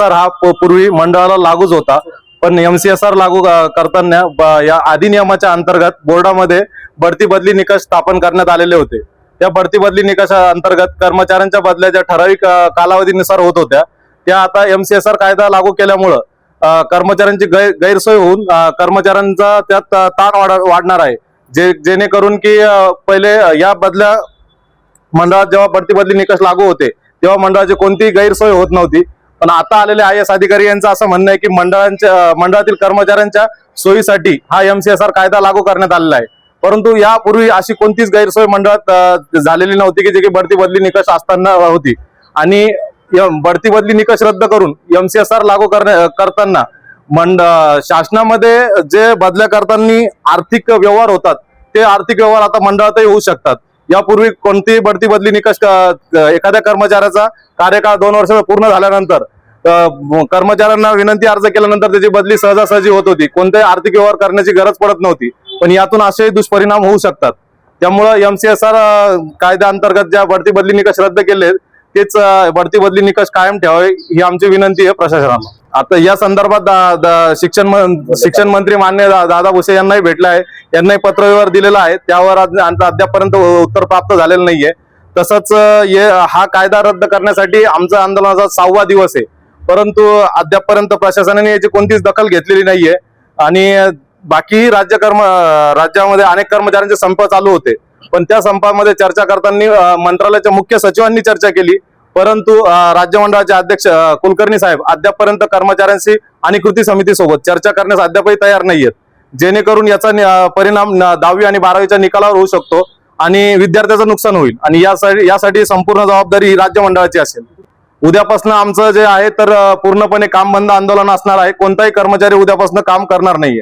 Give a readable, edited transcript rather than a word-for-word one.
MCSR हा पूर्वी मंडळाला लागूच होता, पण MCSR लागू करताना या अधिनियमाच्या अंतर्गत बोर्डामध्ये बढती बदली निकष स्थापन करण्यात आलेले होते। त्या बढती बदली निकषा अंतर्गत कर्मचाऱ्यांच्या बदल्या ज्या ठराविक कालावधीनुसार होत होत्या त्या आता MCSR कायदा लागू केल्यामुळे कर्मचाऱ्यांची गैरसोय होऊन कर्मचाऱ्यांचा त्यात ताण वाढणार आहे। जेणेकरून की पहिले या बदल्या मंडळात जेव्हा बढती बदली निकष लागू होते तेव्हा मंडळाची कोणतीही गैरसोय होत नव्हती, पण आता आलेले IAS अधिकारी यांचं असं म्हणणं आहे की मंडळातील कर्मचाऱ्यांच्या सोयीसाठी हा MCSR कायदा लागू करण्यात आलेला आहे। परंतु यापूर्वी अशी कोणतीच गैरसोय मंडळात झालेली नव्हती की जे की बढती बदली निकष असताना होती, आणि बढती बदली निकष रद्द करून MCSR लागू करताना शासनामध्ये जे बदल्या करताना आर्थिक व्यवहार होतात ते आर्थिक व्यवहार आता मंडळातही होऊ शकतात। यापूर्वी कोणतीही बढती बदली निकष एखाद्या कर्मचाऱ्याचा कार्यकाळ 2 वर्ष पूर्ण झाल्यानंतर कर्मचाऱ्यांना विनंती अर्ज केल्यानंतर त्याची बदली सहजासहजी होत होती, कोणत्याही आर्थिक व्यवहार करण्याची गरज पडत नव्हती, पण यातून असे दुष्परिणाम होऊ शकतात। त्यामुळे MCSR कायद्या अंतर्गत ज्या बढती बदली निकष रद्द केले तेच बढती बदली निकष कायम ठेवावे ही आमची विनंती आहे प्रशासनाला। आता या संदर्भात शिक्षण मंत्री मान्य दादा भुसे यांनाही भेटला आहे, यांनाही पत्रव्यवहार दिलेला आहे, त्यावर अद्यापपर्यंत उत्तर प्राप्त झालेलं नाहीये। तसंच हा कायदा रद्द करण्यासाठी आमचा आंदोलनाचा 6वा दिवस आहे, परंतु अद्यापपर्यंत प्रशासनाने याची कोणतीच दखल घेतलेली नाहीये। आणि बाकी राज्यामध्ये अनेक कर्मचाऱ्यांचे संप चालू होते, पण त्या संपामध्ये चर्चा करताना मंत्रालयाच्या मुख्य सचिवांनी चर्चा केली, परंतु राज्य मंडळाचे अध्यक्ष कुलकर्णी साहेब अद्यापपर्यंत कर्मचाऱ्यांशी आणि कृती समितीसोबत चर्चा करण्यास अद्यापही तयार नाहीयेत, जेणेकरून याचा परिणाम 10वी आणि 12वीच्या निकालावर होऊ शकतो आणि विद्यार्थ्याचं नुकसान होईल, आणि यासाठी संपूर्ण जबाबदारी राज्य मंडळाची असेल। उद्यापासून आमचं जे आहे तर पूर्णपणे काम बंद आंदोलन असणार आहे, कोणताही कर्मचारी उद्यापासून काम करणार नाहीये।